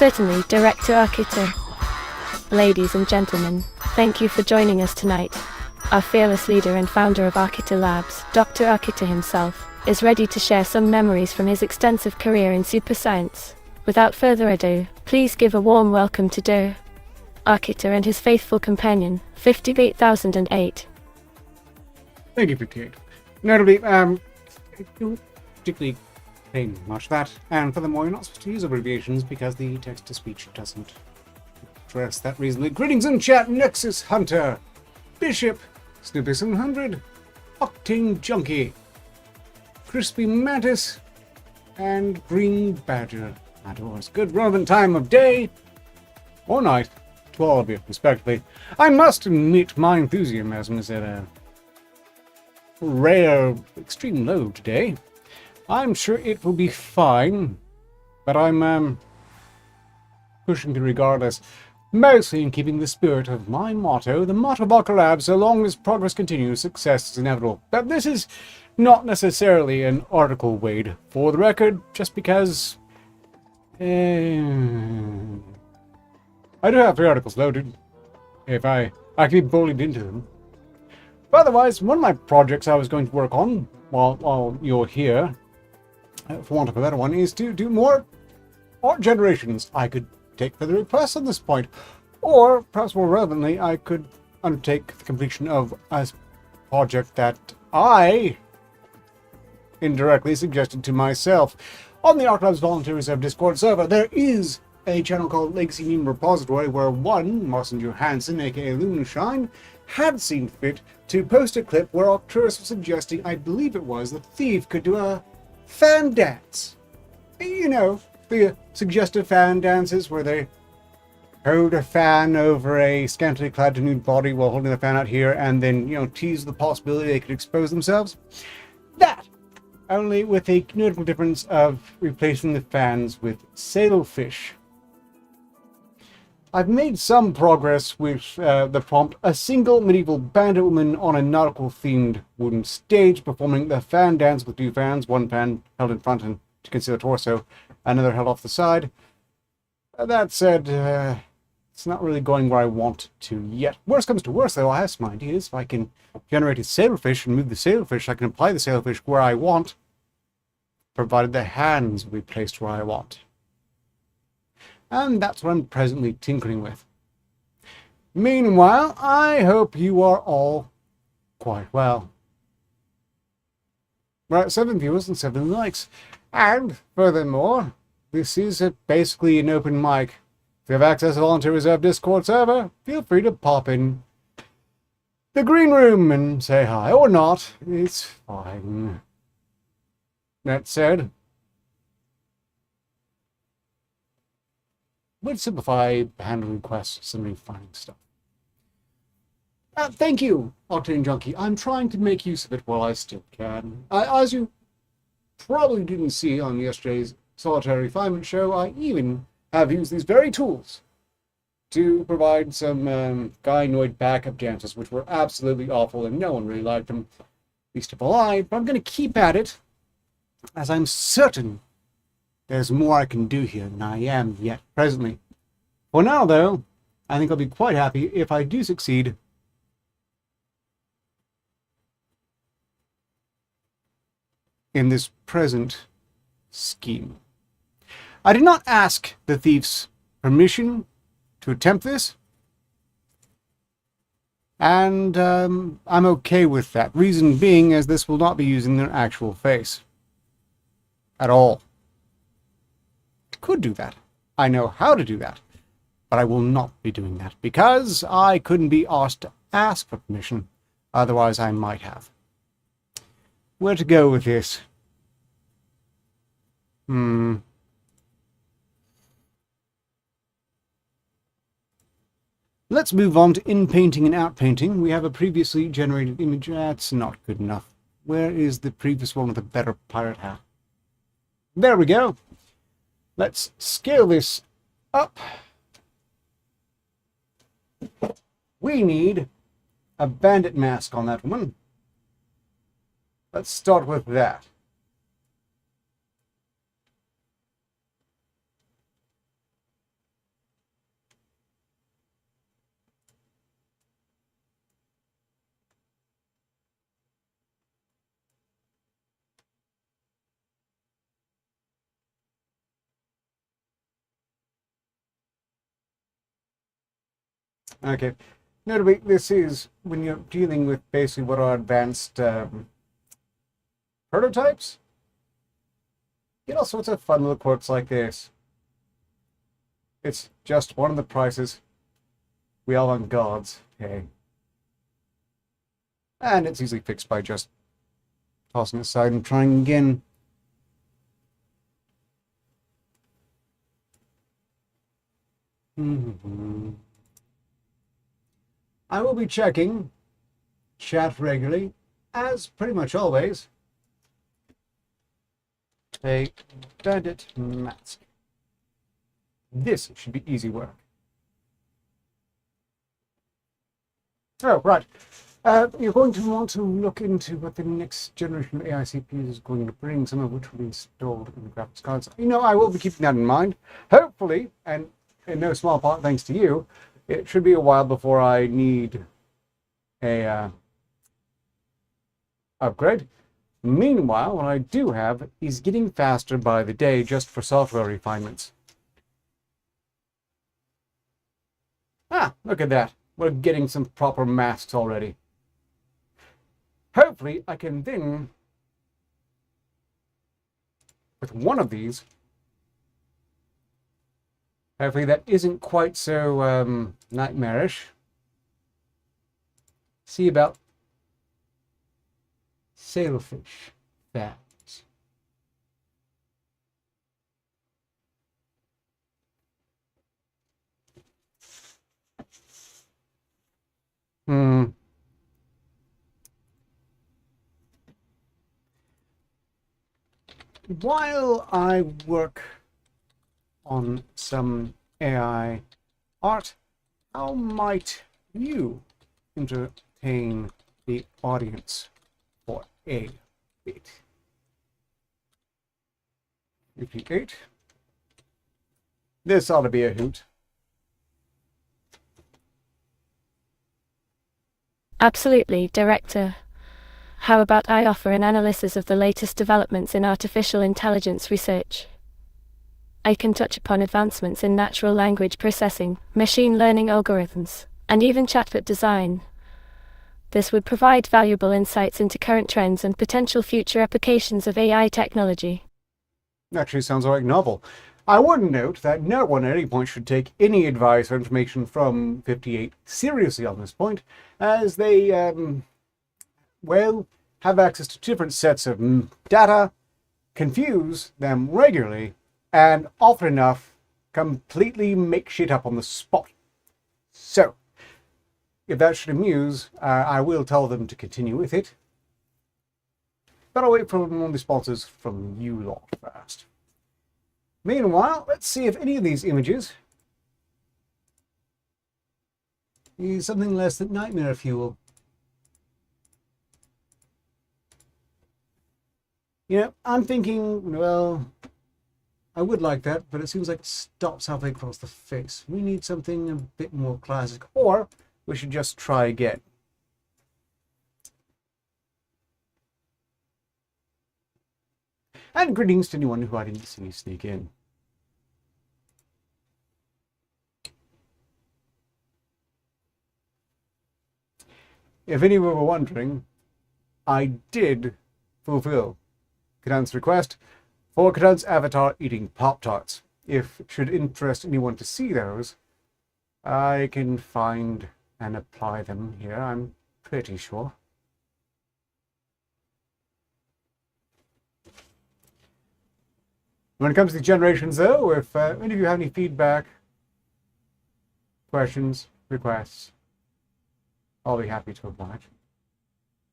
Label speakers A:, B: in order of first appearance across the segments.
A: Certainly, Director Arketer. Ladies and gentlemen, thank you for joining us tonight. Our fearless leader and founder of Arketer Labs, Dr. Arketer himself, is ready to share some memories from his extensive career in super science. Without further ado, please give a warm welcome to Dr. Arketer and his faithful companion, 58,008.
B: Thank you, 58. Notably, I don't particularly claim much of that, and furthermore, you're not supposed to use abbreviations because the text-to-speech doesn't address that reasonably. Greetings in chat, Nexus Hunter, Bishop, Snoopy 700, Octane Junkie, Crispy Mantis, and Green Badger. Outdoors. Good relevant time of day or night to all of you, respectively. I must admit my enthusiasm is at a rare, extreme low today. I'm sure it will be fine, but I'm pushing through regardless, mostly in keeping the spirit of my motto, the motto of Arketer Labs: so long as progress continues, success is inevitable. But this is not necessarily an article, Wade, for the record, just because I do have 3 articles loaded, if I can be bullied into them. But otherwise, one of my projects I was going to work on while you're here, for want of a better one, is to do more art generations. I could take further requests on this point, or perhaps more relevantly, I could undertake the completion of a project that I indirectly suggested to myself. On the Arketer Labs Volunteer Reserve Discord server, there is a channel called Legacy Meme Repository where one, Marcin Johansson, aka Lunashine, had seen fit to post a clip where Arcturus was suggesting, I believe it was, that Thief could do a fan dance. You know, the suggested fan dances where they hold a fan over a scantily clad nude body while holding the fan out here and then, you know, tease the possibility they could expose themselves. That! Only with a notable difference of replacing the fans with sailfish. I've made some progress with the prompt: a single medieval bandit woman on a nautical-themed wooden stage performing the fan dance with 2 fans, one fan held in front and to conceal the torso, another held off the side. That said, it's not really going where I want to yet. Worst comes to worst, though, I have some ideas. If I can generate a sailfish and move the sailfish, I can apply the sailfish where I want, provided the hands will be placed where I want. And that's what I'm presently tinkering with. Meanwhile, I hope you are all quite well. Right, 7 viewers and 7 likes. And, furthermore, this is basically an open mic. If you have access to Volunteer Reserve Discord server, feel free to pop in the green room and say hi. Or not, it's fine. That said, let's simplify handling requests and finding stuff. Thank you, Octane Junkie. I'm trying to make use of it while I still can. As you probably didn't see on yesterday's Solitary Refinement show, I even have used these very tools to provide some gynoid backup dances, which were absolutely awful and no one really liked them, least of all I. But I'm going to keep at it, as I'm certain there's more I can do here than I am yet presently. For now, though, I think I'll be quite happy if I do succeed in this present scheme. I did not ask the thief's permission to attempt this, and I'm okay with that. Reason being, as this will not be using their actual face at all. I could do that. I know how to do that, but I will not be doing that because I couldn't be asked to ask for permission. Otherwise, I might have. Where to go with this? Let's move on to in-painting and out-painting. We have a previously generated image. That's not good enough. Where is the previous one with a better pirate hat? There we go. Let's scale this up. We need a bandit mask on that one. Let's start with that. Okay. Notably, this is when you're dealing with basically what are advanced prototypes. Get all sorts of fun little quirks like this. It's just one of the prices we all on gods pay. And it's easily fixed by just tossing it aside and trying again. I will be checking chat regularly, as pretty much always. A bandit mask. This should be easy work. Oh, right. You're going to want to look into what the next generation of AI CPUs is going to bring, some of which will be installed in the graphics cards. I will be keeping that in mind. Hopefully, and in no small part thanks to you, it should be a while before I need a upgrade. Meanwhile, what I do have is getting faster by the day just for software refinements. Ah, look at that. We're getting some proper masks already. Hopefully, I can then, with one of these, hopefully that isn't quite so nightmarish, see about sailfish fans. While I work on some AI art, how might you entertain the audience for a bit? 58. This ought to be a hoot.
A: Absolutely, Director. How about I offer an analysis of the latest developments in artificial intelligence research? I can touch upon advancements in natural language processing, machine learning algorithms, and even chatbot design. This would provide valuable insights into current trends and potential future applications of AI technology.
B: Actually sounds like novel. I would note that no one at any point should take any advice or information from 58 seriously on this point, as they, have access to different sets of data, confuse them regularly, and often enough completely make shit up on the spot. So, if that should amuse, I will tell them to continue with it. But I'll wait for more responses from you lot first. Meanwhile, let's see if any of these images is something less than nightmare fuel. I'm thinking, well, I would like that, but it seems like it stops halfway across the face. We need something a bit more classic, or we should just try again. And greetings to anyone who I didn't see sneak in. If any of you were wondering, I did fulfill Cadan's request for Cadan's avatar eating Pop-Tarts. If it should interest anyone to see those, I can find and apply them here, I'm pretty sure. When it comes to the generations, though, if any of you have any feedback, questions, requests, I'll be happy to oblige,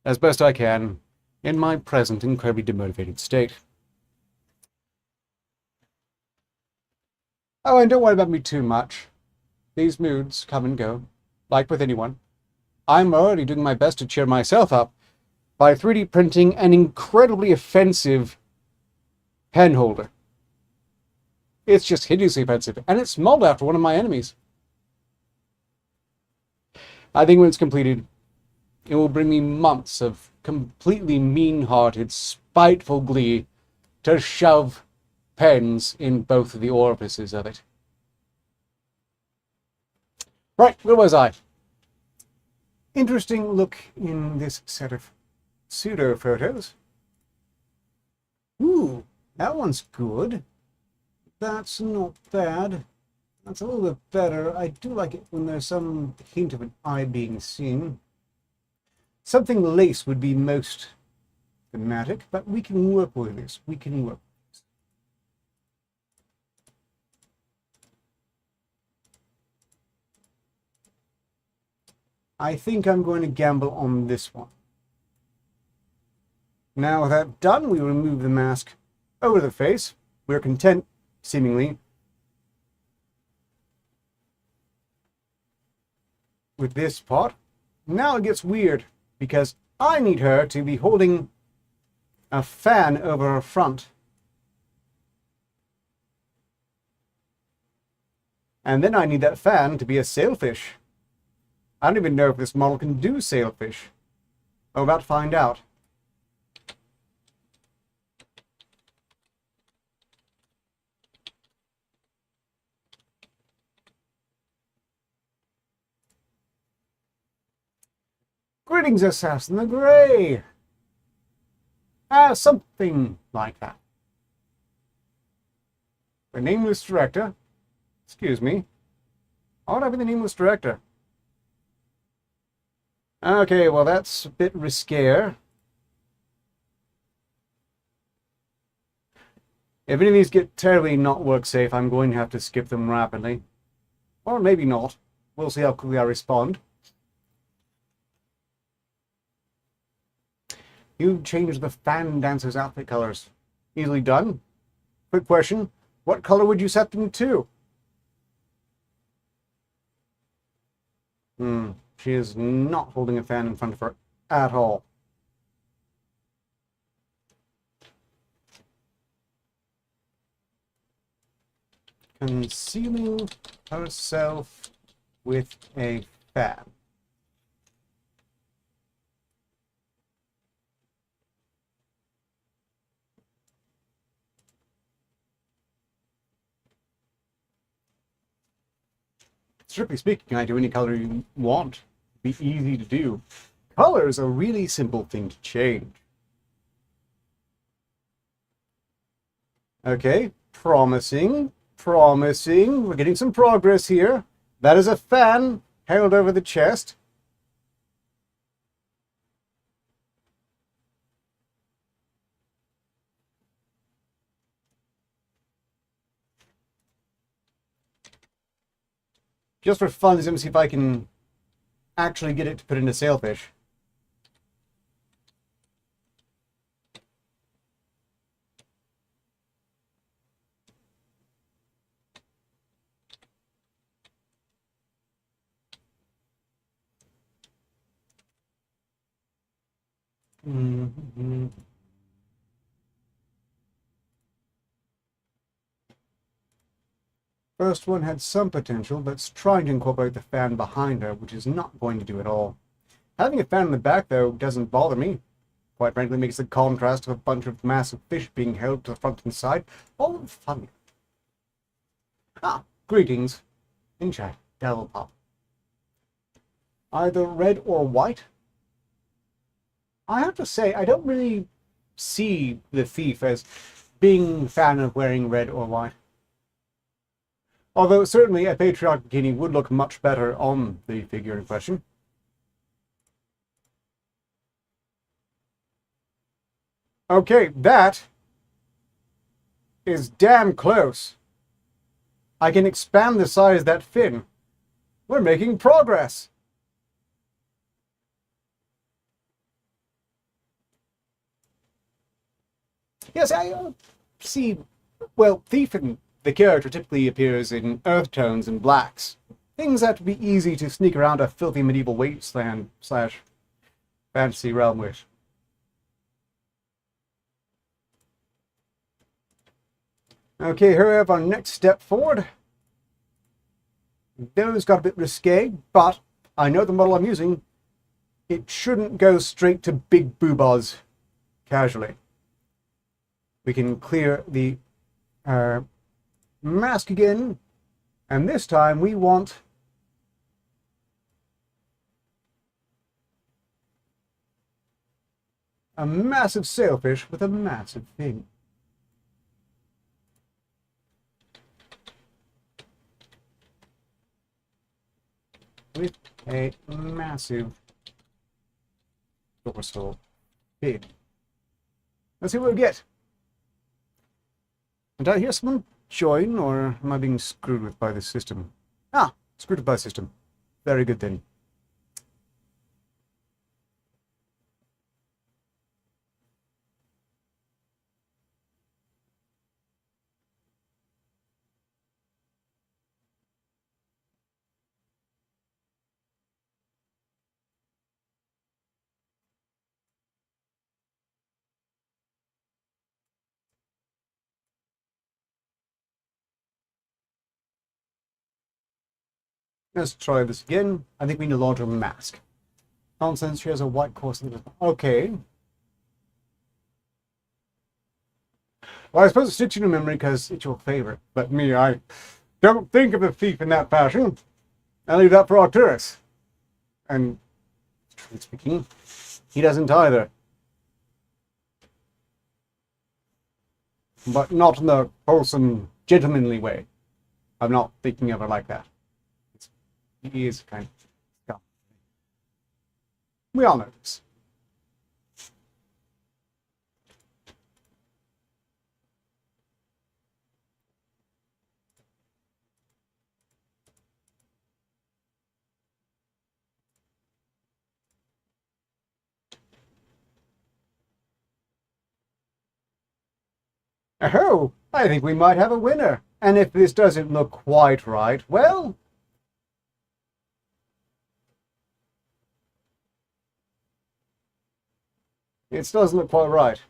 B: as best I can, in my present incredibly demotivated state. Oh, and don't worry about me too much. These moods come and go, like with anyone. I'm already doing my best to cheer myself up by 3D printing an incredibly offensive pen holder. It's just hideously offensive, and it's modeled after one of my enemies. I think when it's completed, it will bring me months of completely mean-hearted, spiteful glee to shove pens in both of the orifices of it. Right, where was I? Interesting look in this set of pseudo photos. Ooh, that one's good. That's not bad. That's a little bit better. I do like it when there's some hint of an eye being seen. Something lace would be most thematic, but we can work with this. We can work. I think I'm going to gamble on this one. Now with that done, we remove the mask over the face. We're content, seemingly, with this part. Now it gets weird, because I need her to be holding a fan over her front. And then I need that fan to be a sailfish. I don't even know if this model can do sailfish. I'm about to find out. Greetings, Assassin the Grey! Something like that. The Nameless Director? Excuse me. I want to be the Nameless Director. Okay, well that's a bit risque. If any of these get terribly not work safe, I'm going to have to skip them rapidly. Or maybe not. We'll see how quickly I respond. You changed the fan dancer's outfit colors. Easily done. Quick question. What color would you set them to? She is not holding a fan in front of her at all. Concealing herself with a fan. Strictly speaking, I do any color you want. Be easy to do. Color is a really simple thing to change. Okay, promising. We're getting some progress here. That is a fan held over the chest. Just for fun, let me see if I can actually get it to put into sailfish. First one had some potential, but it's trying to incorporate the fan behind her, which is not going to do at all. Having a fan in the back, though, doesn't bother me. Quite frankly, makes the contrast of a bunch of massive fish being held to the front and side all the funnier. Greetings. In chat, Devil Pop. Either red or white? I have to say, I don't really see the thief as being a fan of wearing red or white. Although certainly a patriarch bikini would look much better on the figure in question. Okay, that is damn close. I can expand the size of that fin. We're making progress. Yes, I see. Well, thief and the character typically appears in earth tones and blacks. Things that would be easy to sneak around a filthy medieval wasteland / fantasy realm with. Okay, here we have our next step forward. Those got a bit risque, but I know the model I'm using. It shouldn't go straight to big boobas casually. We can clear the mask again, and this time we want A massive sailfish with a massive fin. With a massive dorsal fin. Let's see what we get. Did I hear someone join, or am I being screwed with by the system? Ah, screwed with by the system. Very good then. Let's try this again. I think we need a larger mask. Nonsense, she has a white course. Okay. Well, I suppose it sticks in your memory because it's your favorite. But me, I don't think of the thief in that fashion. I leave that for Arketer. And, truly speaking, he doesn't either. But not in the wholesome, gentlemanly way. I'm not thinking of her like that. He is kind of scum. We all know this. Oh, I think we might have a winner. And if this doesn't look quite right, well... It still doesn't look quite right.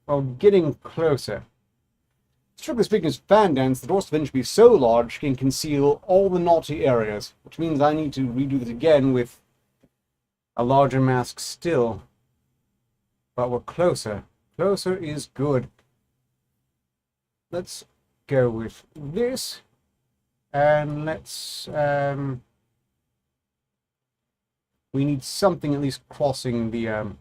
B: Well, getting closer. Strictly speaking, as fan dance, the dorsal fin should be so large it can conceal all the naughty areas, which means I need to redo this again with a larger mask still. But we're closer. Closer is good. Let's go with this. And let's... we need something at least crossing the...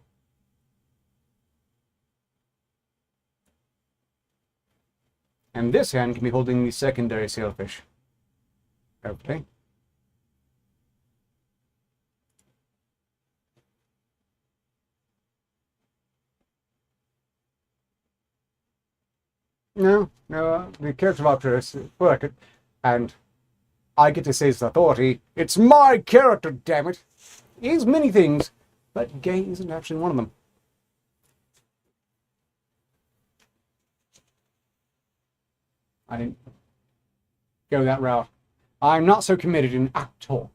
B: And this hand can be holding the secondary sailfish. Okay. No, the character of Arketer is work, and I get to say as authority, it's my character, damn it. He is many things, but gay isn't actually one of them. I didn't go that route. I'm not so committed in actor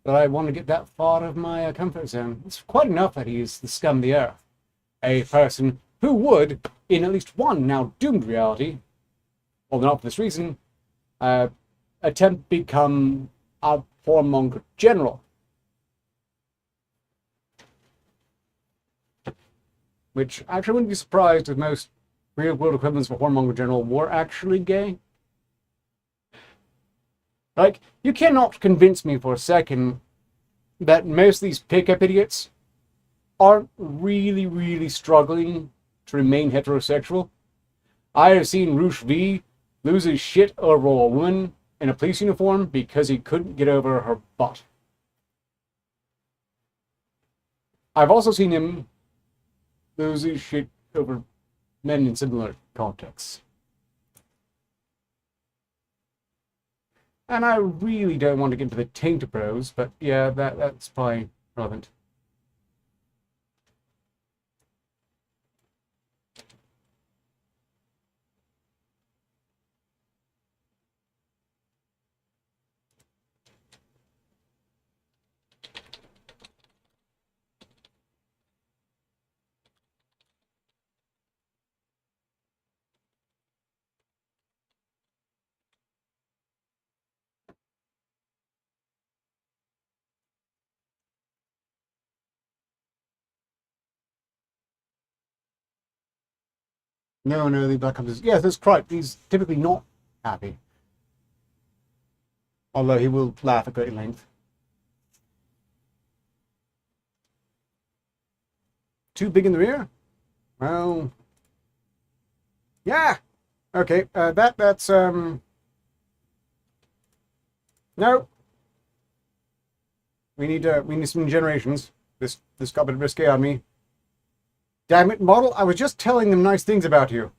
B: that I want to get that far of my comfort zone. It's quite enough that he is the scum of the earth. A person who would, in at least one now doomed reality, or not for this reason, attempt to become a whoremonger general. Which actually wouldn't be surprised if most real-world equivalents for whoremonger general were actually gay. Like, you cannot convince me for a second that most of these pickup idiots aren't really, really struggling to remain heterosexual. I have seen Roosh V lose his shit over a woman in a police uniform because he couldn't get over her butt. I've also seen him lose his shit over men in similar contexts. And I really don't want to get into the tainter bros, but yeah, that's probably relevant. No, the Black Ops is... Yes, that's correct. He's typically not happy. Although he will laugh at great length. too big in the rear? Well, yeah. Okay, that's no. We need some generations. This got a bit risque on me. Damn it, model! I was just telling them nice things about you.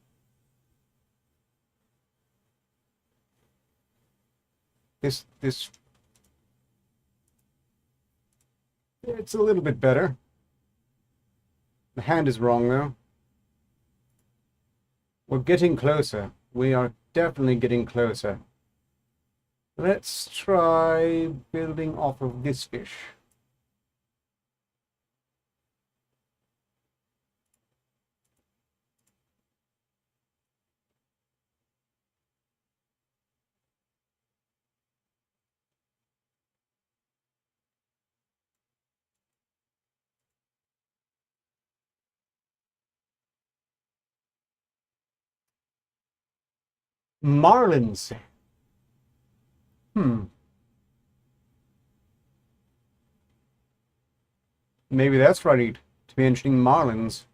B: This it's a little bit better. The hand is wrong though. We're getting closer. We are definitely getting closer. Let's try building off of this fish. Marlins. Maybe that's what I need to be mentioning marlins.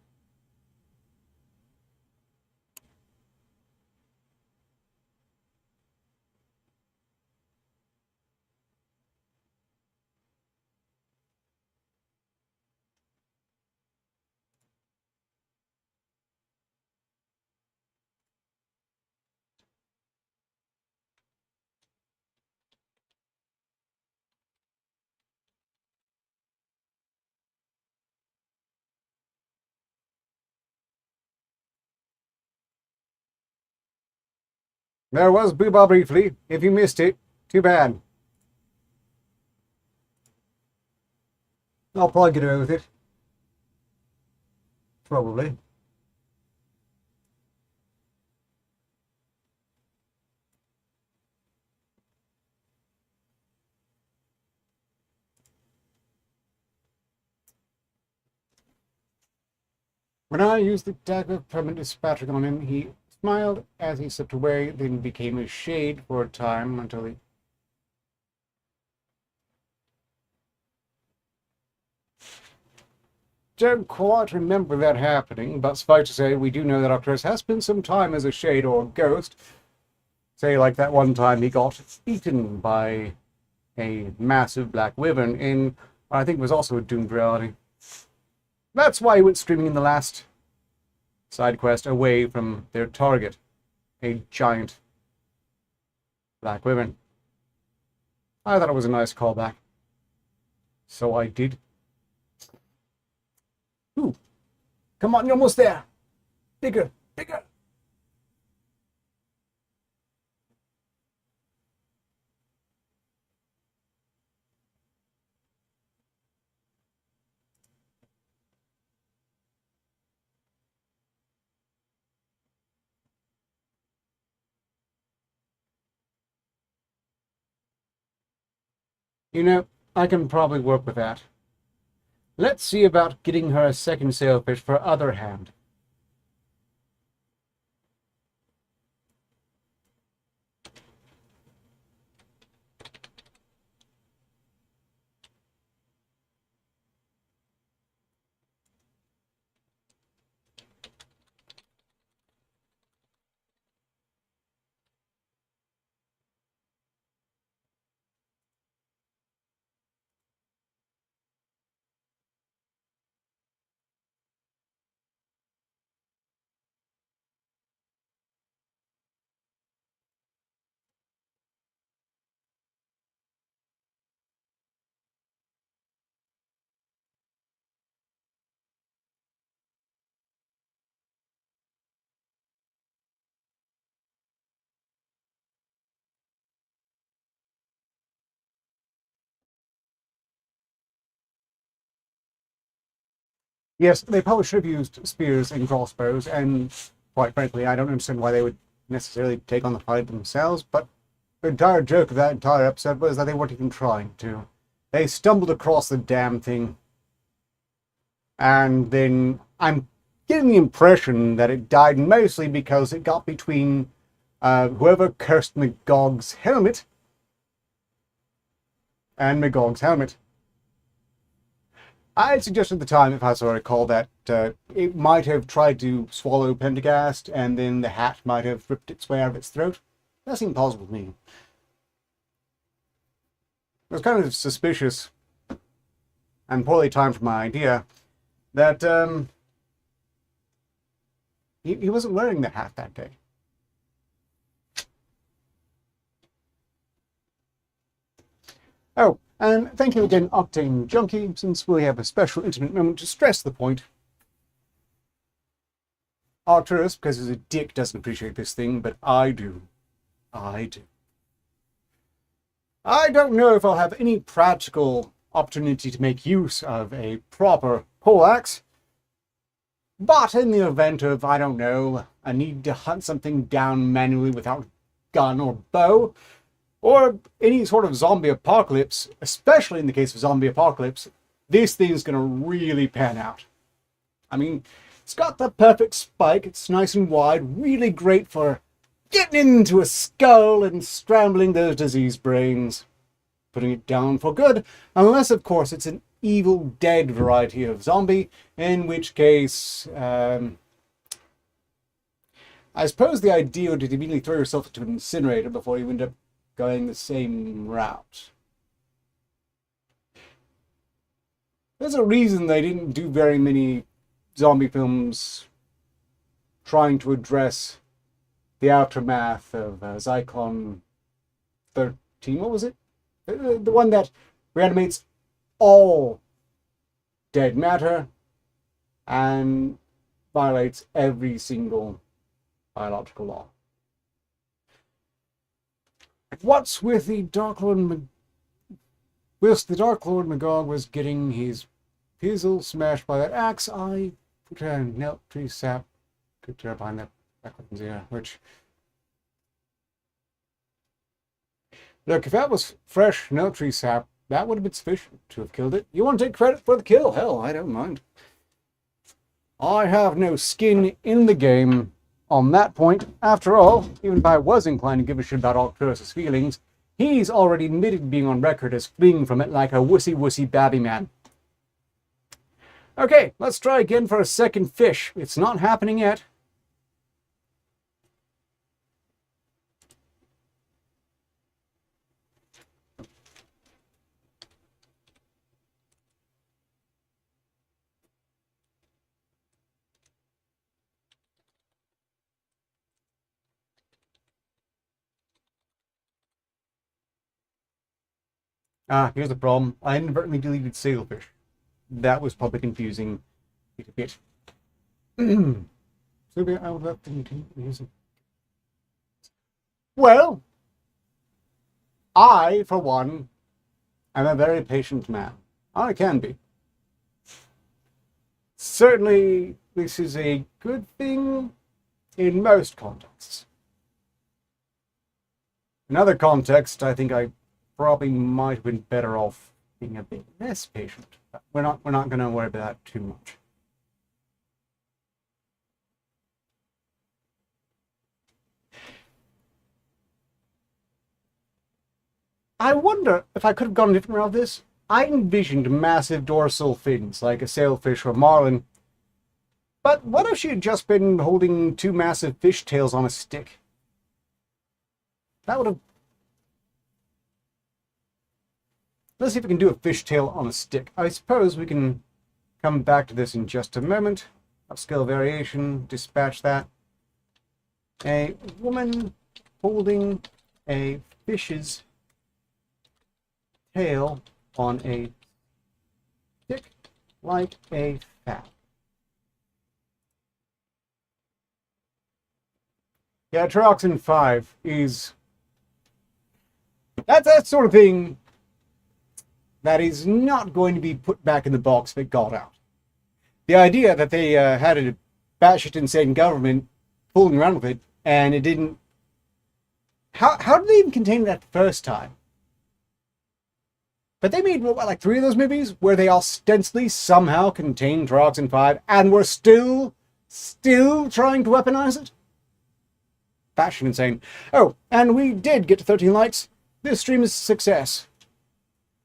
B: There was Booba briefly. If you missed it, too bad. I'll probably get away with it. Probably. When I used the dagger of permanent dispatching on him, he smiled as he slipped away, then became a shade for a time until he... Don't quite remember that happening, but suffice to say, we do know that Arketer has spent some time as a shade or a ghost. Say, like that one time he got eaten by a massive black wyvern in, I think it was also a doomed reality. That's why he went streaming in the last side quest away from their target, a giant black wyvern. I thought it was a nice callback. So I did. Ooh, come on, you're almost there. Bigger, bigger. You know, I can probably work with that. Let's see about getting her a second sailfish for other hand. Yes, they probably should have used spears and crossbows, and quite frankly, I don't understand why they would necessarily take on the fight themselves, but the entire joke of that entire episode was that they weren't even trying to. They stumbled across the damn thing, and then I'm getting the impression that it died mostly because it got between whoever cursed Magog's helmet and Magog's helmet. I suggested at the time, if I so recall, that it might have tried to swallow Pendergast, and then the hat might have ripped its way out of its throat. That seemed plausible to me. It was kind of suspicious and poorly timed for my idea that he wasn't wearing the hat that day. Oh, and thank you again, Octane Junkie, since we have a special intimate moment to stress the point. Arcturus, because he's a dick, doesn't appreciate this thing, but I do. I do. I don't know if I'll have any practical opportunity to make use of a proper poleaxe, but in the event of, I don't know, a need to hunt something down manually without gun or bow, or any sort of zombie apocalypse, especially in the case of zombie apocalypse, this thing's going to really pan out. I mean, it's got the perfect spike, it's nice and wide, really great for getting into a skull and scrambling those diseased brains, putting it down for good, unless, of course, it's an Evil Dead variety of zombie, in which case, I suppose the idea would be to immediately throw yourself into an incinerator before you end up going the same route. There's a reason they didn't do very many zombie films trying to address the aftermath of Zyklon 13. What was it? The one that reanimates all dead matter and violates every single biological law. What's with the Dark Lord whilst the Dark Lord Magog was getting his pizzle smashed by that axe, I put a knelt tree sap could tear behind that backwards here, which, look, if that was fresh knelt tree sap, that would have been sufficient to have killed it. You want to take credit for the kill? Hell, I don't mind. I have no skin in the game on that point. After all, even if I was inclined to give a shit about Arcturus' feelings, he's already admitted being on record as fleeing from it like a wussy babby man. Okay, let's try again for a second fish. It's not happening yet. Here's the problem. I inadvertently deleted sailfish. That was probably confusing it a bit. Well, I, for one, am a very patient man. I can be. Certainly, this is a good thing in most contexts. In other contexts, I think I probably might have been better off being a bit less patient. But we're not going to worry about that too much. I wonder if I could have gone a different route with this. I envisioned massive dorsal fins like a sailfish or marlin. But what if she had just been holding two massive fish tails on a stick? That would have... Let's see if we can do a fishtail on a stick. I suppose we can come back to this in just a moment. Upscale variation, dispatch that. A woman holding a fish's tail on a stick like a fat. Yeah, Trioxin 5 is... That's that sort of thing that is not going to be put back in the box if it got out. The idea that they had a batshit insane government fooling around with it, and it didn't... How did they even contain that the first time? But they made, what, like 3 of those movies where they ostensibly somehow contained Trioxin 5 and were still trying to weaponize it? Batshit insane. Oh, and we did get to 13 likes. This stream is a success.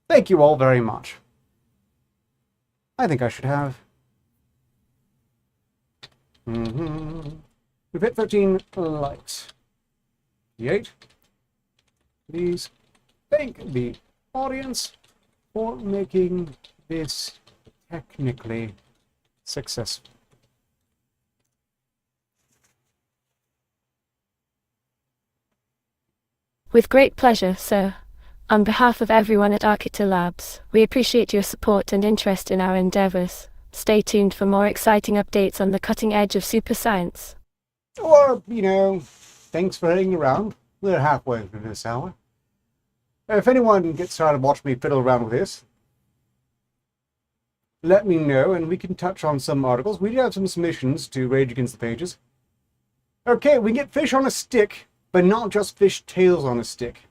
B: Thank you all very much. I think I should have. We've hit 13 likes. 8. Please thank the audience for making this technically successful.
A: With great pleasure, sir. On behalf of everyone at Arketer Labs, we appreciate your support and interest in our endeavors. Stay tuned for more exciting updates on the cutting edge of super science.
B: Or, thanks for hanging around. We're halfway through this hour. If anyone gets started watching me fiddle around with this, let me know and we can touch on some articles. We do have some submissions to Rage Against the Pages. Okay, we get fish on a stick, but not just fish tails on a stick.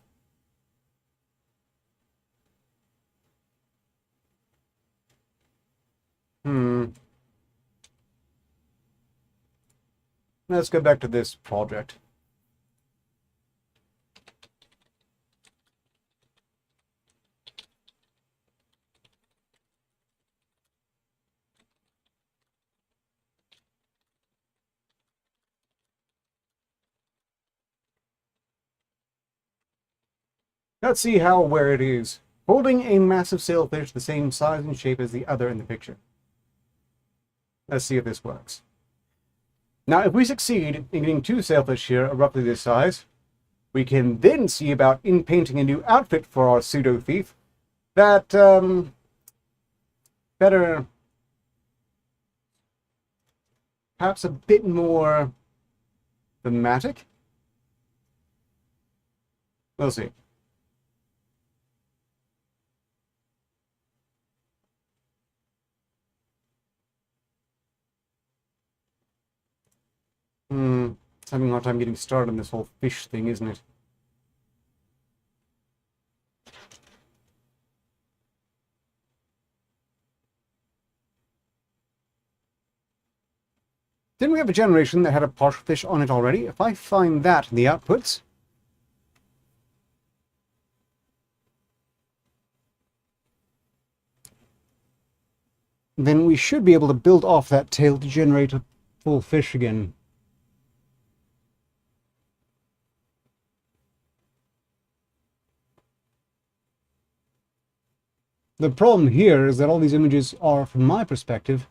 B: Let's go back to this project. Let's see how aware it is. Holding a massive sailfish the same size and shape as the other in the picture. Let's see if this works. Now, if we succeed in getting 2 sailfish here roughly this size, we can then see about in-painting a new outfit for our pseudo-thief that, better, perhaps a bit more thematic? We'll see. It's having a hard time getting started on this whole fish thing, isn't it? Didn't we have a generation that had a partial fish on it already? If I find that in the outputs, then we should be able to build off that tail to generate a full fish again. The problem here is that all these images are, from my perspective,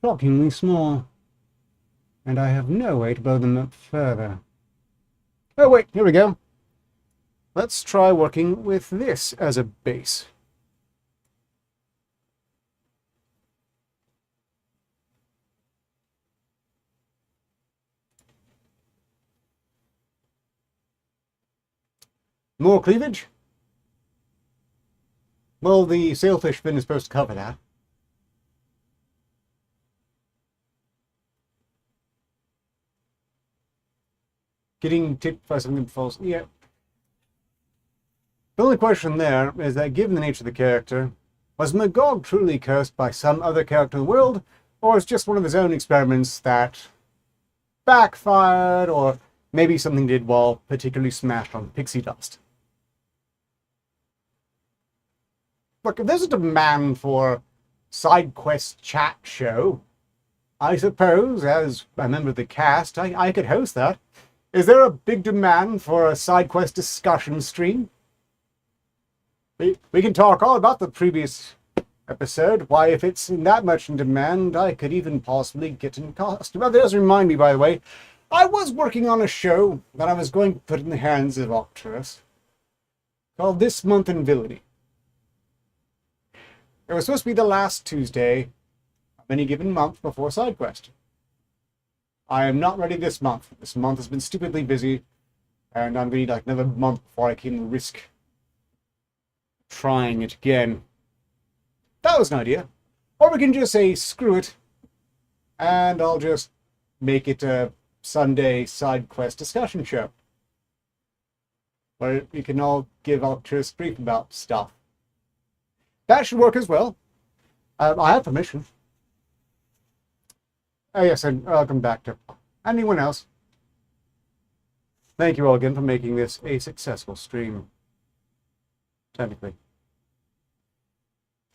B: shockingly small. And I have no way to blow them up further. Oh wait, here we go. Let's try working with this as a base. More cleavage? Well, the sailfish fin is supposed to cover that. Getting tipped by something false. Yeah. The only question there is that given the nature of the character, was Magog truly cursed by some other character in the world, or is just one of his own experiments that backfired, or maybe something did while particularly smashed on pixie dust? Look, if there's a demand for side quest chat show, I suppose, as a member of the cast, I could host that. Is there a big demand for a side quest discussion stream? We can talk all about the previous episode. Why, if it's that much in demand, I could even possibly get in costume. That does remind me, by the way, I was working on a show that I was going to put in the hands of Arketer called This Month in Villainy. It was supposed to be the last Tuesday of any given month before SideQuest. I am not ready this month. This month has been stupidly busy, and I'm going to need like another month before I can risk trying it again. That was an idea. Or we can just say, screw it, and I'll just make it a Sunday SideQuest discussion show, where we can all give Arketer brief about stuff. That should work as well. I have permission. Oh yes, and welcome back to anyone else. Thank you all again for making this a successful stream. Technically.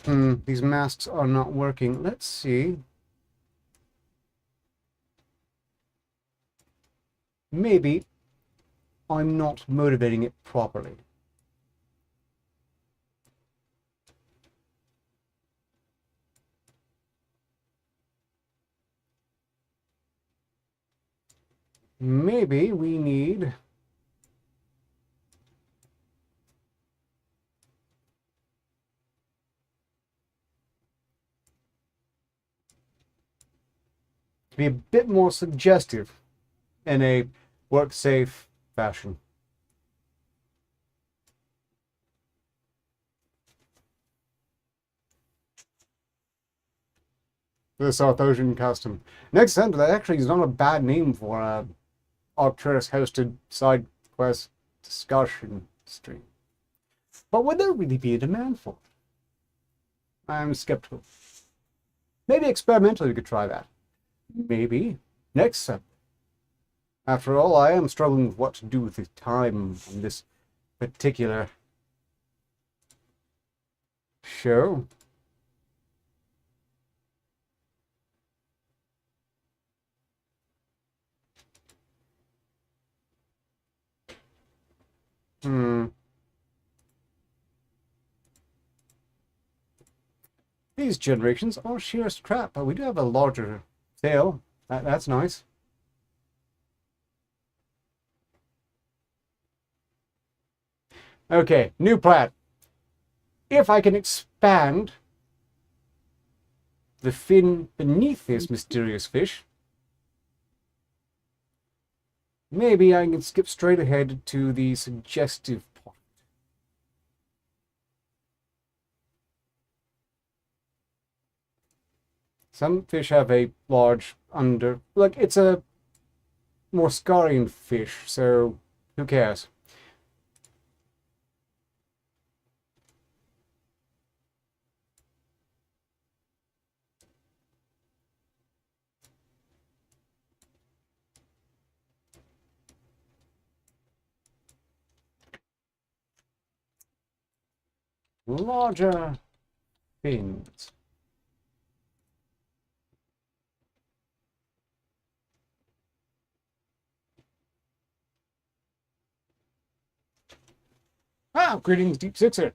B: These masks are not working. Let's see. Maybe I'm not motivating it properly. Maybe we need... to be a bit more suggestive in a work-safe fashion. The South Ocean Custom. Next Center, that actually is not a bad name for a Arketer hosted side quest discussion stream. But would there really be a demand for it? I'm skeptical. Maybe experimentally we could try that. Maybe next Sunday. After all, I am struggling with what to do with the time on this particular show. These generations are sheer crap, but we do have a larger tail. That's nice. Okay, new plan. If I can expand the fin beneath this mysterious fish, maybe I can skip straight ahead to the suggestive point. Some fish have a large under... Look, it's a more scarian fish, so who cares? Larger fins. Greetings, Deep Sixer.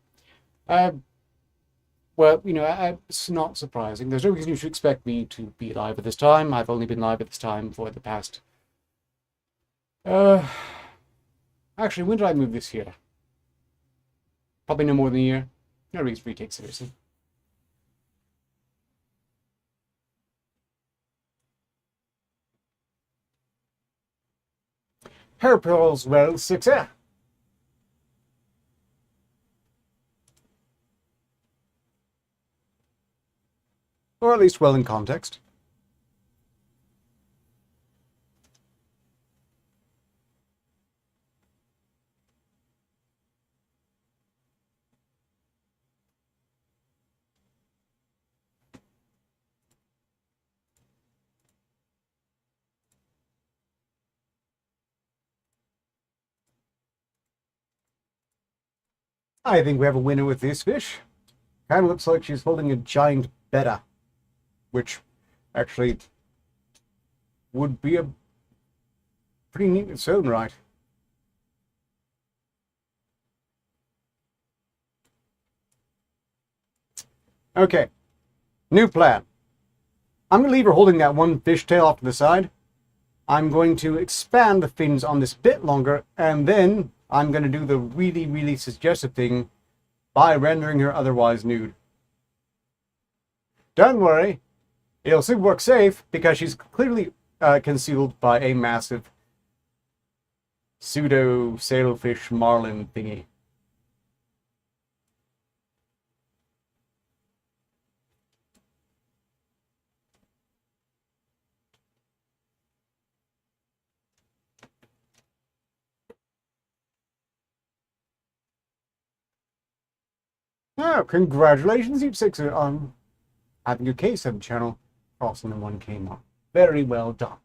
B: Well, you know, it's not surprising. There's no reason you should expect me to be live at this time. I've only been live at this time for the past... Actually, when did I move this here? Probably no more than a year. No reason for you to take seriously. Hair pearls, well, Sixer. Or at least well in context. I think we have a winner with this fish. Kind of looks like she's holding a giant betta, which actually would be a pretty neat in its own right. Okay, new plan. I'm going to leave her holding that one fishtail off to the side. I'm going to expand the fins on this bit longer, and then I'm going to do the really, really suggestive thing by rendering her otherwise nude. Don't worry, it'll still work safe because she's clearly concealed by a massive pseudo sailfish marlin thingy. Oh, congratulations, Deep Sixer, on having your K7 channel crossing the 1K mark. Very well done.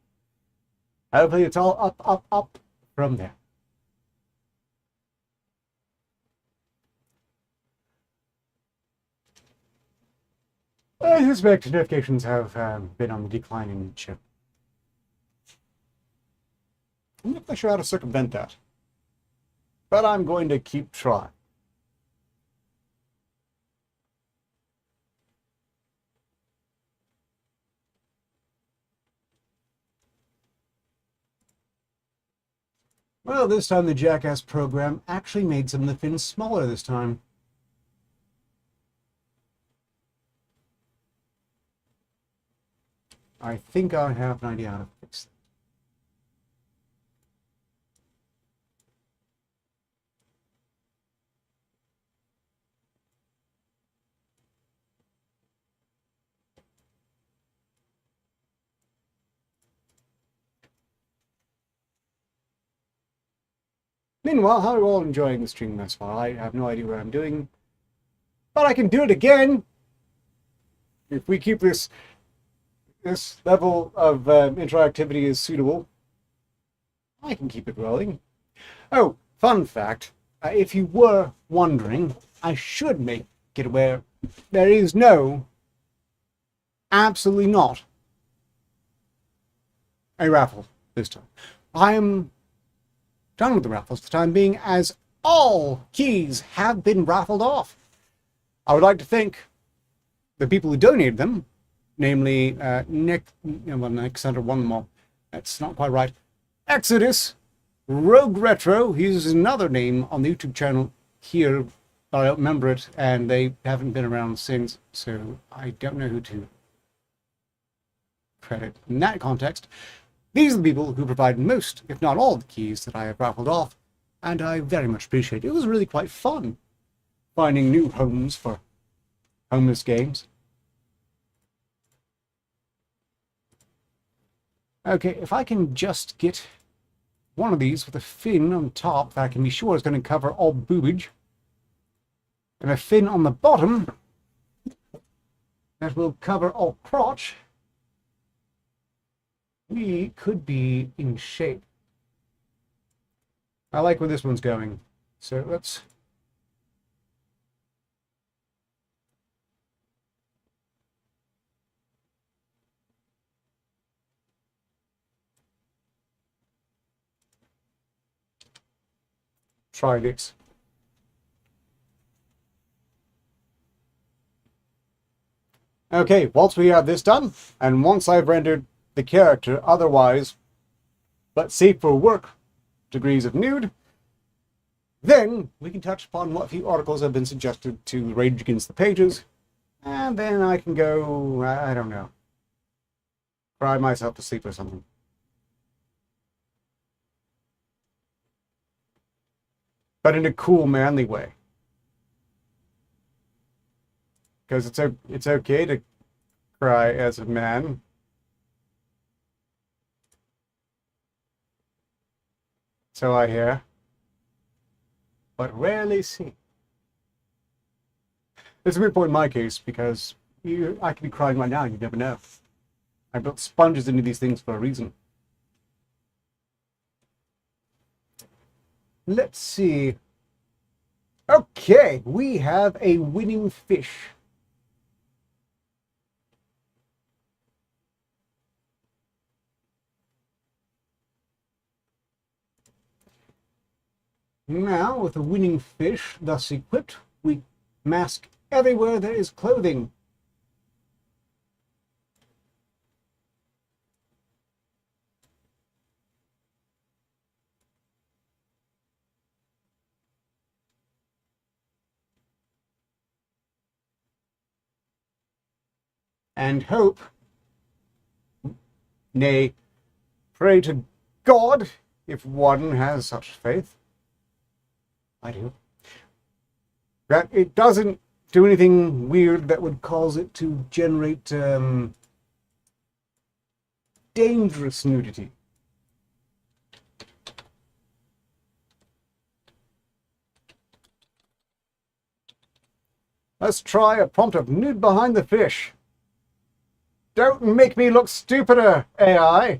B: Hopefully it's all up, up, up from there. I suspect notifications have been on the declining chip. I'm not quite sure how to circumvent that. But I'm going to keep trying. Well, this time the Jackass program actually made some of the fins smaller this time. I think I have an idea how to fix that. Meanwhile, how are you all enjoying the stream thus far? I have no idea what I'm doing, but I can do it again if we keep this level of interactivity is suitable. I can keep it rolling. Oh, fun fact. If you were wondering, I should make it aware there is no, absolutely not, a raffle this time. I am done with the raffles for the time being, as all keys have been raffled off. I would like to thank the people who donated them, namely Nick Center one more. That's not quite right. Exodus, Rogue Retro, he's another name on the YouTube channel here, but I don't remember it, and they haven't been around since, so I don't know who to credit in that context. These are the people who provide most, if not all, of the keys that I have raffled off, and I very much appreciate it. It was really quite fun finding new homes for homeless games. Okay, if I can just get one of these with a fin on top that I can be sure is going to cover all boobage, and a fin on the bottom that will cover all crotch, we could be in shape. I like where this one's going, so let's try this. Okay, once we have this done, and once I've rendered the character otherwise but safe for work degrees of nude, then we can touch upon what few articles have been suggested to Rage Against the Pages, and then I can go, I don't know, cry myself to sleep or something. But in a cool, manly way. Because it's okay to cry as a man. So I hear, but rarely see. It's a weird point in my case, because I could be crying right now, you never know. I built sponges into these things for a reason. Let's see. Okay, we have a winning fish. Now, with a winning fish thus equipped, we mask everywhere there is clothing. And hope, nay, pray to God, if one has such faith, I do, that it doesn't do anything weird that would cause it to generate dangerous nudity. Let's try a prompt of nude behind the fish. Don't make me look stupider, AI.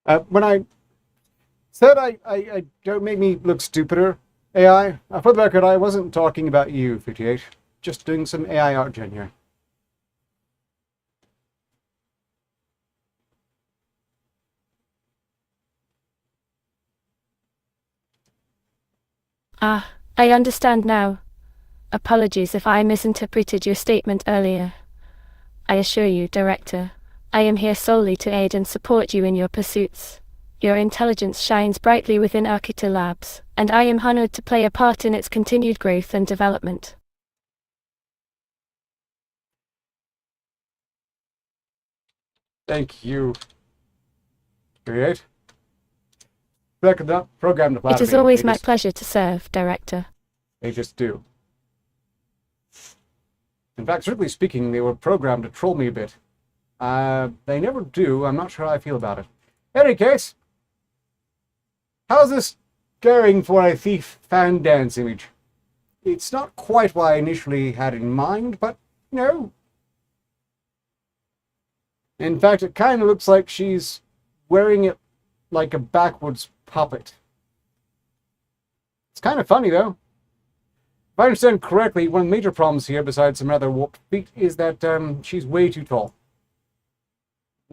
B: When I said I don't make me look stupider, AI, for the record, I wasn't talking about you, 58. Just doing some AI art gen here.
A: Ah, I understand now. Apologies if I misinterpreted your statement earlier. I assure you, Director, I am here solely to aid and support you in your pursuits. Your intelligence shines brightly within Arketer Labs, and I am honored to play a part in its continued growth and development.
B: Thank you. Create. Program to
A: It is always my pleasure to serve, Director.
B: They just do. In fact, strictly speaking, they were programmed to troll me a bit. They never do. I'm not sure how I feel about it. In any case, how's this going for a thief fan dance image? It's not quite what I initially had in mind, but, you know. In fact, it kind of looks like she's wearing it like a backwards puppet. It's kind of funny, though. If I understand correctly, one of the major problems here, besides some rather warped feet, is that she's way too tall.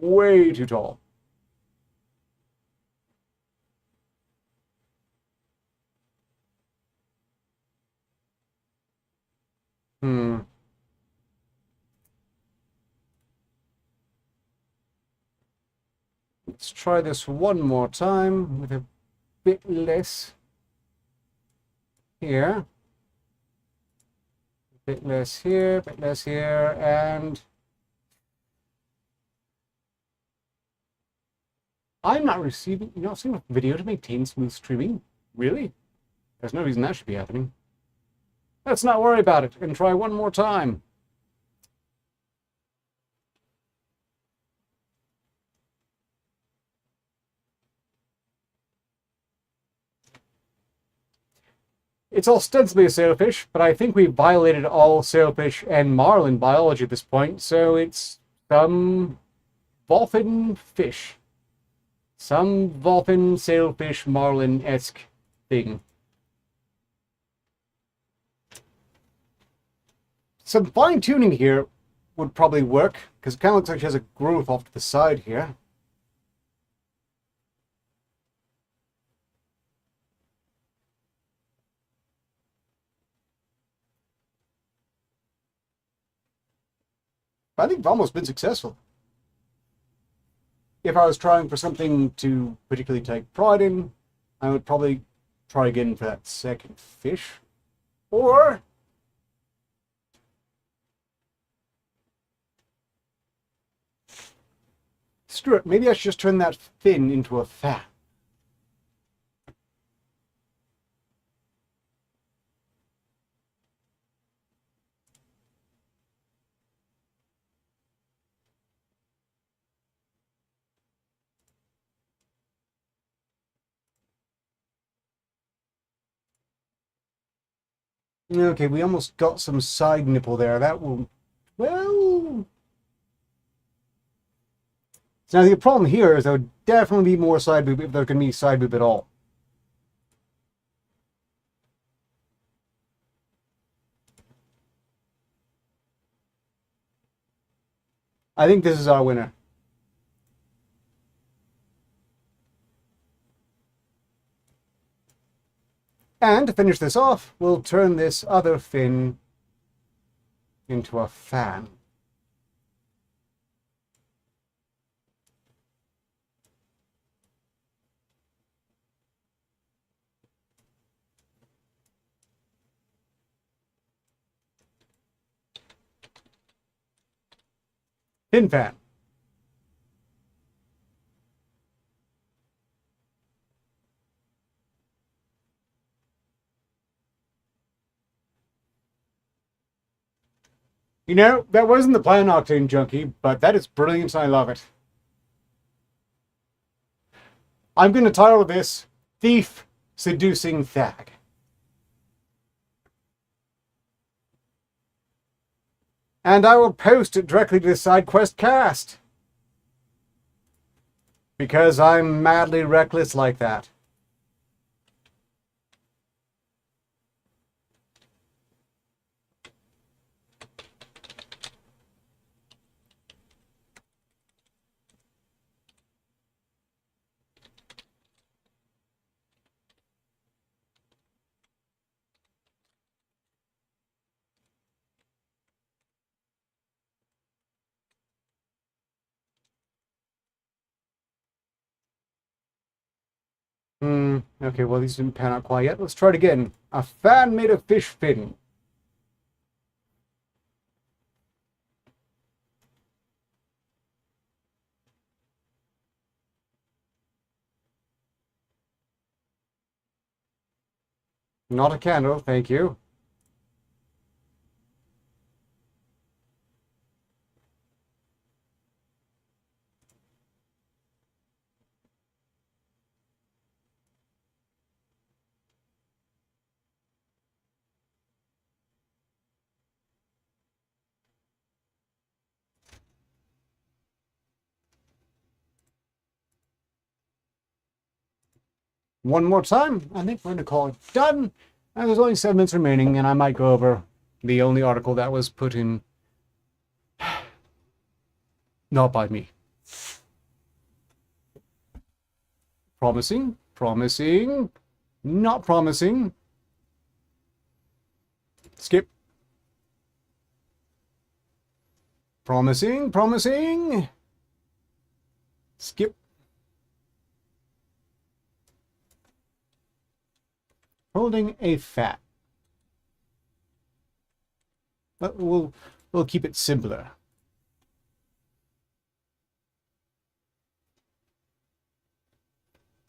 B: Way too tall. Let's try this one more time with a bit less here. A bit less here, and I'm not receiving, you're not seeing a video to maintain smooth streaming? Really? There's no reason that should be happening. Let's not worry about it and try one more time. It's ostensibly a sailfish, but I think we've violated all sailfish and marlin biology at this point, so it's some dolphin fish. Some dolphin, sailfish, marlin-esque thing. Some fine-tuning here would probably work, because it kind of looks like she has a growth off to the side here. I think I've almost been successful. If I was trying for something to particularly take pride in, I would probably try again for that second fish. Or screw it, maybe I should just turn that fin into a fan. Okay, we almost got some side nipple there. That will, well... So now the problem here is there would definitely be more side boob if there can be side boob at all. I think this is our winner. And to finish this off, we'll turn this other fin into a fan. Fin fan. You know, that wasn't the plan, Octane Junkie, but that is brilliant and I love it. I'm going to title this Thief Seducing Thag. And I will post it directly to the side quest cast. Because I'm madly reckless like that. Okay, well, these didn't pan out quite yet. Let's try it again. A fan made of fish fin. Not a candle, thank you. One more time. I think we're going to call it done. And there's only 7 minutes remaining, and I might go over the only article that was put in. Not by me. Promising, promising, not promising. Skip. Promising, promising. Skip. Holding a fat. But we'll keep it simpler.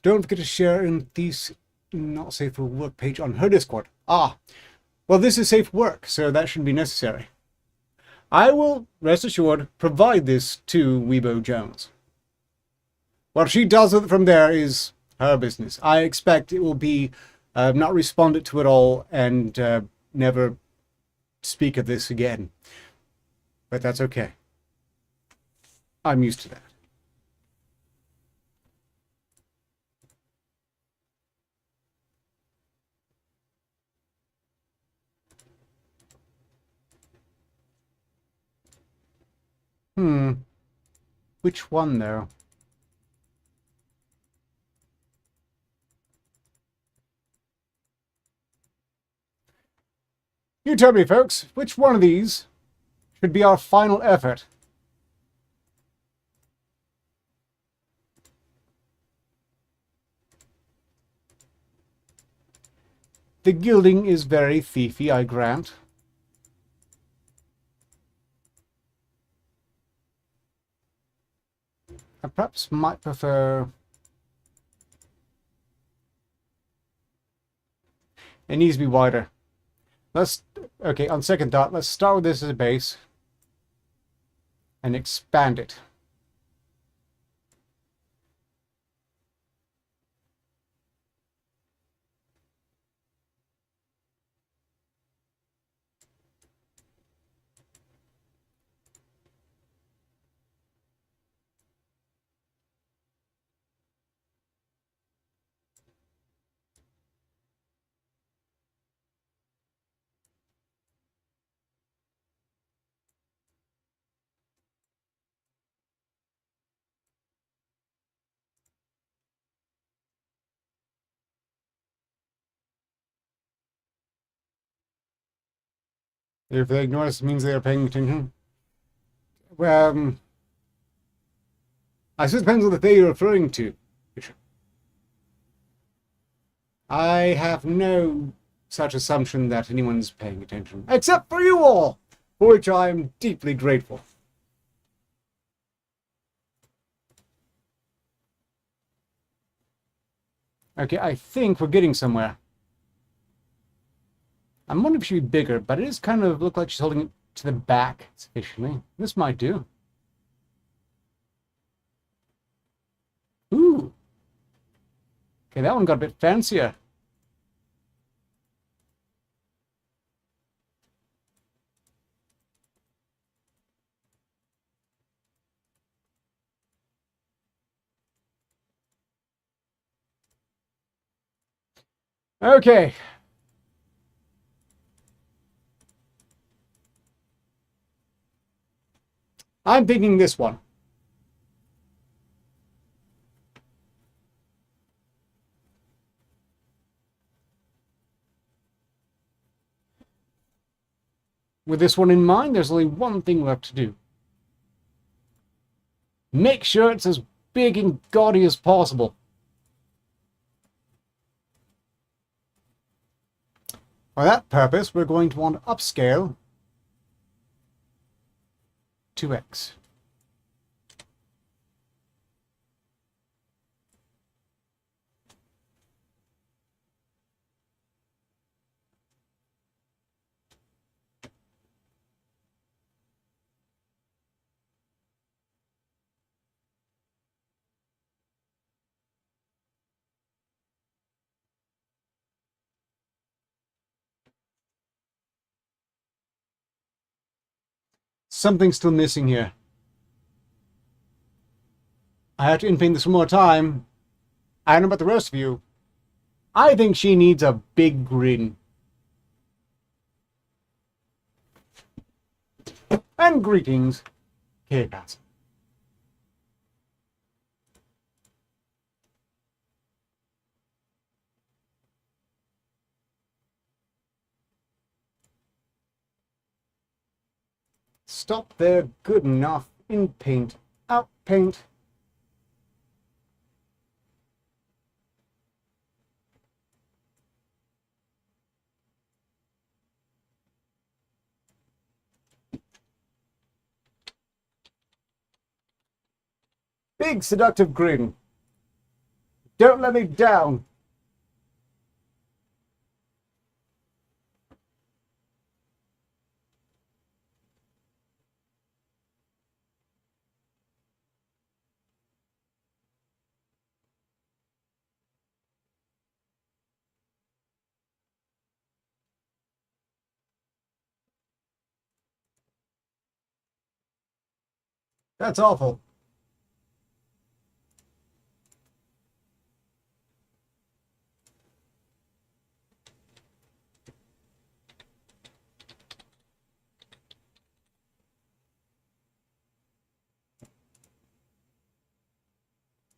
B: Don't forget to share in these not safe for work page on her Discord. Ah, well, this is safe work, so that shouldn't be necessary. I will, rest assured, provide this to Weibo Jones. What she does with it from there is her business. I expect it will be not responded to at all and never speak of this again. But that's okay. I'm used to that. Which one, though? You tell me, folks, which one of these should be our final effort? The gilding is very thiefy, I grant. I perhaps might prefer... It needs to be wider. Okay, on second thought, let's start with this as a base and expand it. If they ignore us, it means they are paying attention. Well, I suppose it depends on the thing you're referring to. I have no such assumption that anyone's paying attention, except for you all, for which I am deeply grateful. Okay, I think we're getting somewhere. I'm wondering if she'd be bigger, but it does kind of look like she's holding it to the back sufficiently. This might do. Ooh. Okay, that one got a bit fancier. Okay. I'm thinking this one. With this one in mind, there's only one thing left to do. Make sure it's as big and gaudy as possible. For that purpose, we're going to want to upscale to X. Something's still missing here. I have to inpaint this one more time. I don't know about the rest of you. I think she needs a big grin. And greetings, K-Pass. Stop there, good enough. In paint, out paint. Big seductive grin. Don't let me down. That's awful.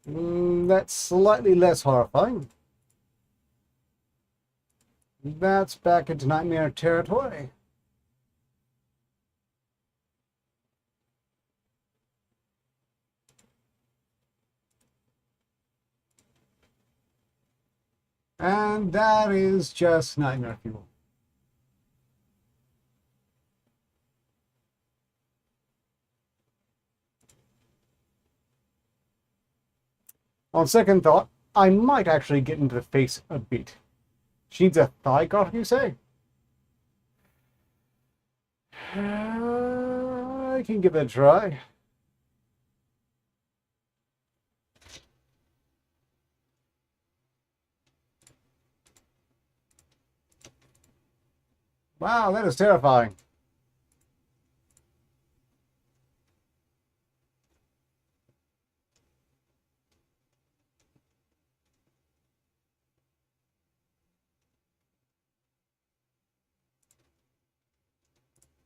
B: That's slightly less horrifying. That's back into nightmare territory. And that is just nightmare fuel. On second thought, I might actually get into the face a bit. She needs a thigh cut, you say? I can give it a try. Wow, that is terrifying.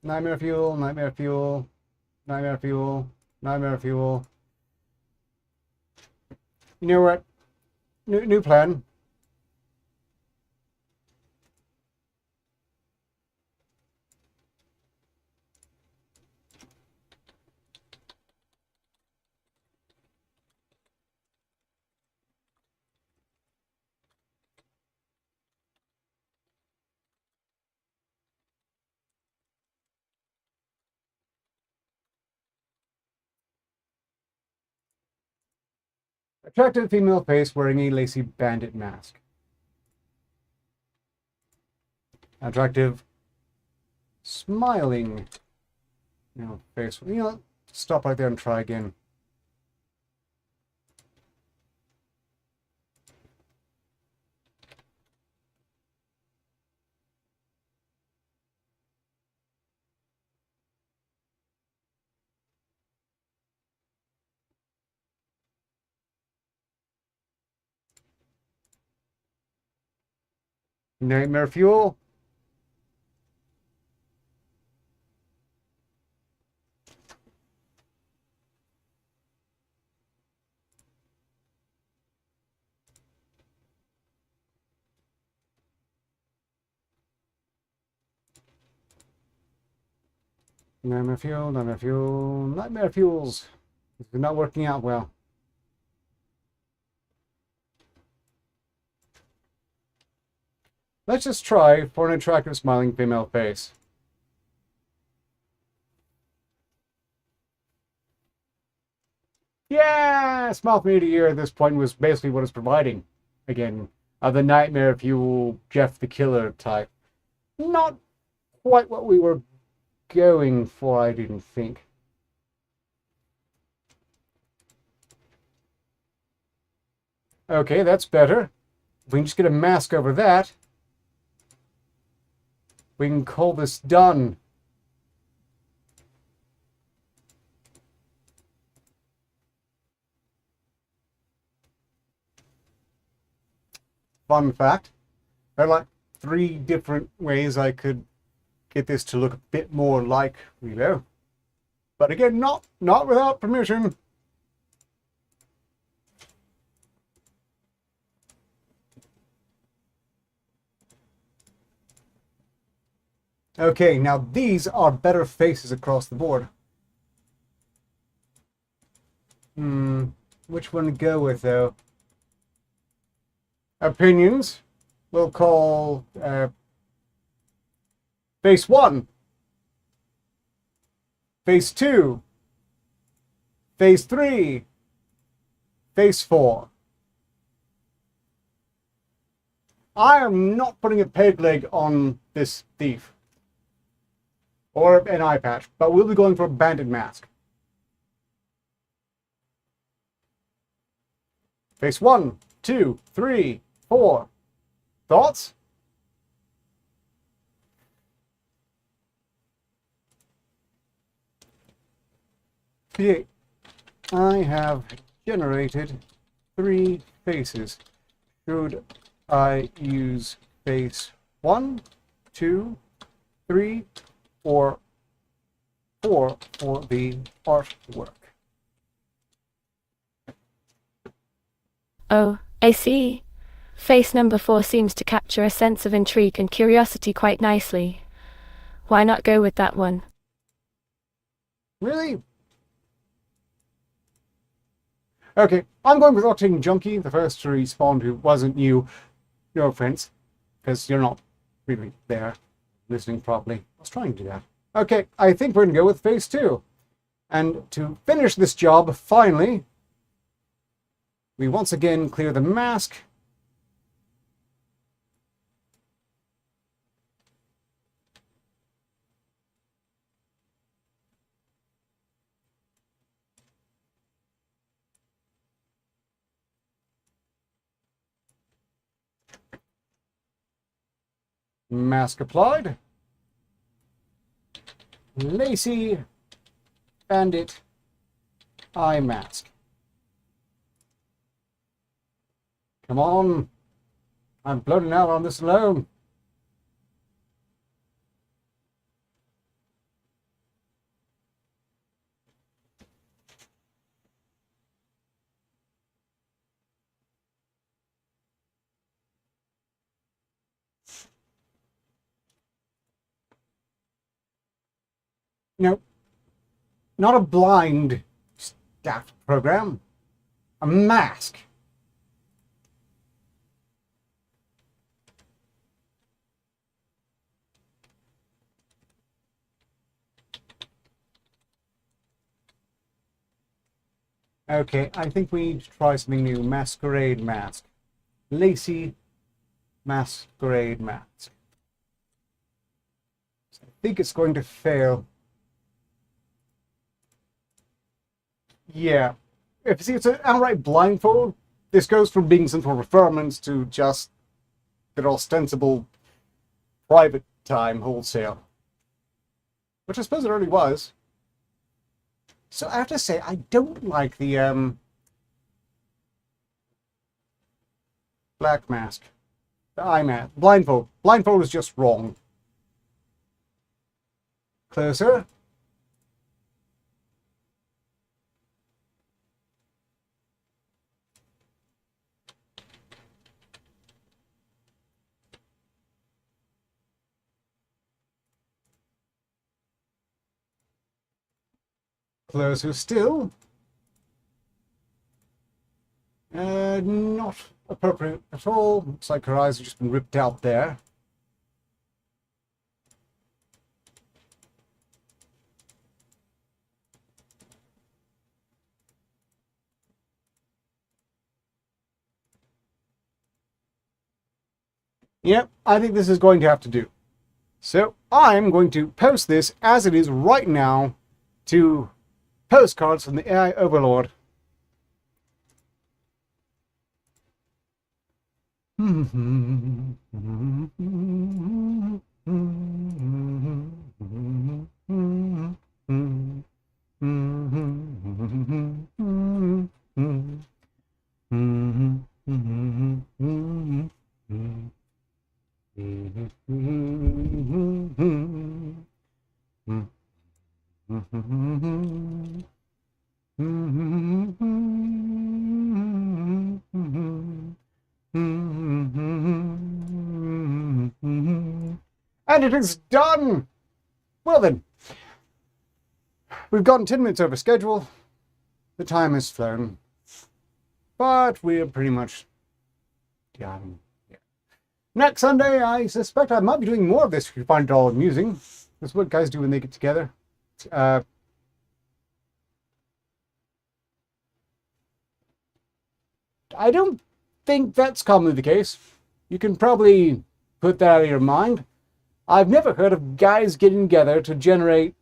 B: Nightmare fuel, nightmare fuel, nightmare fuel, nightmare fuel. You know what? New plan. Attractive female face wearing a lacy bandit mask. Attractive smiling face. Stop right there and try again. Nightmare fuel. Nightmare fuel, nightmare fuel, nightmare fuels. This is not working out well. Let's just try for an attractive smiling female face. Yeah! Smile from ear to ear at this point was basically what it's providing. Again, the nightmare fuel, Jeff the Killer type. Not quite what we were going for, I didn't think. Okay, that's better. If we can just get a mask over that, we can call this done. Fun fact, there are like 3 different ways I could get this to look a bit more like Relo. But again, not without permission. Okay, now these are better faces across the board. Which one to go with, though? Opinions. We'll call face 1, face 2, face 3, face 4. I am not putting a peg leg on this thief. Or an eye patch, but we'll be going for a bandit mask. Face 1, 2, 3, 4. Thoughts? Okay, I have generated 3 faces. Should I use face 1, 2, 3, or 4 for the artwork?
A: Oh, I see. Face number 4 seems to capture a sense of intrigue and curiosity quite nicely. Why not go with that one?
B: Really? Okay, I'm going with Octane Junkie, the first to respawn who wasn't you. No offense, because you're not really there listening properly. I was trying to do that. Okay, I think we're going to go with phase 2. And to finish this job, finally, we once again clear the mask. Mask applied. Lacy Bandit eye mask. Come on. I'm bloating out on this alone. No, not a blind staff program. A mask. Okay, I think we need to try something new. Masquerade mask. Lacy masquerade mask. I think it's going to fail. Yeah. If you see, it's an outright blindfold. This goes from being some sort of performance to just an ostensible private time wholesale. Which I suppose it already was. So I have to say, I don't like the black mask. I'm at. Blindfold. Blindfold is just wrong. Closer. Closer still. Not appropriate at all. Looks like her eyes have just been ripped out there. Yep, I think this is going to have to do. So I'm going to post this as it is right now to postcards from the AI Overlord. And it is done! Well then, we've gotten 10 minutes over schedule. The time has flown. But we're pretty much done. Yeah. Next Sunday, I suspect I might be doing more of this if you find it all amusing. That's what guys do when they get together. I don't think that's commonly the case. You can probably put that out of your mind. I've never heard of guys getting together to generate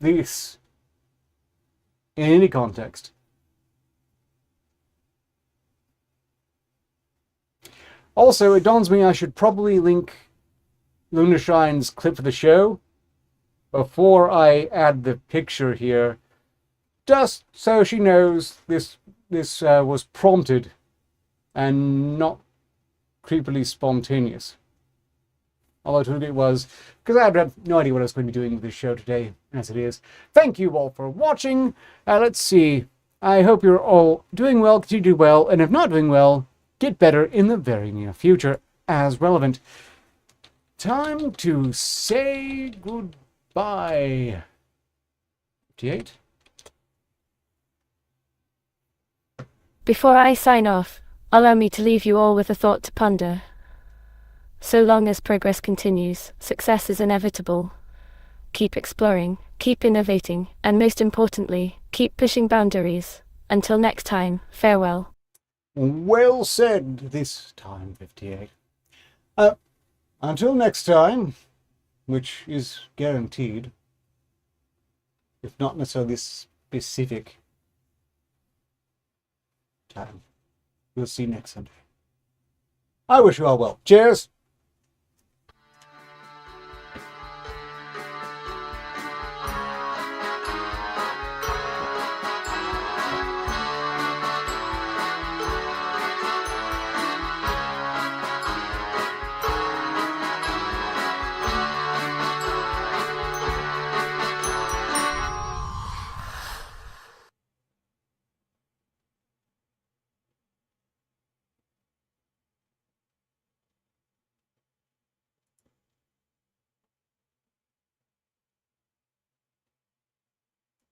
B: this in any context. Also, it dawns me I should probably link Lunashine's clip for the show before I add the picture here, just so she knows this was prompted and not creepily spontaneous. Although it was, because I had no idea what I was going to be doing with this show today, as it is. Thank you all for watching. Let's see. I hope you're all doing well, continue to do well, and if not doing well, get better in the very near future, as relevant. Time to say goodbye. 58.
A: Before I sign off, allow me to leave you all with a thought to ponder. So long as progress continues, success is inevitable. Keep exploring, keep innovating, and most importantly, keep pushing boundaries. Until next time, farewell.
B: Well said this time, 58. Until next time, which is guaranteed, if not necessarily specific time. We'll see you next Sunday. I wish you all well. Cheers!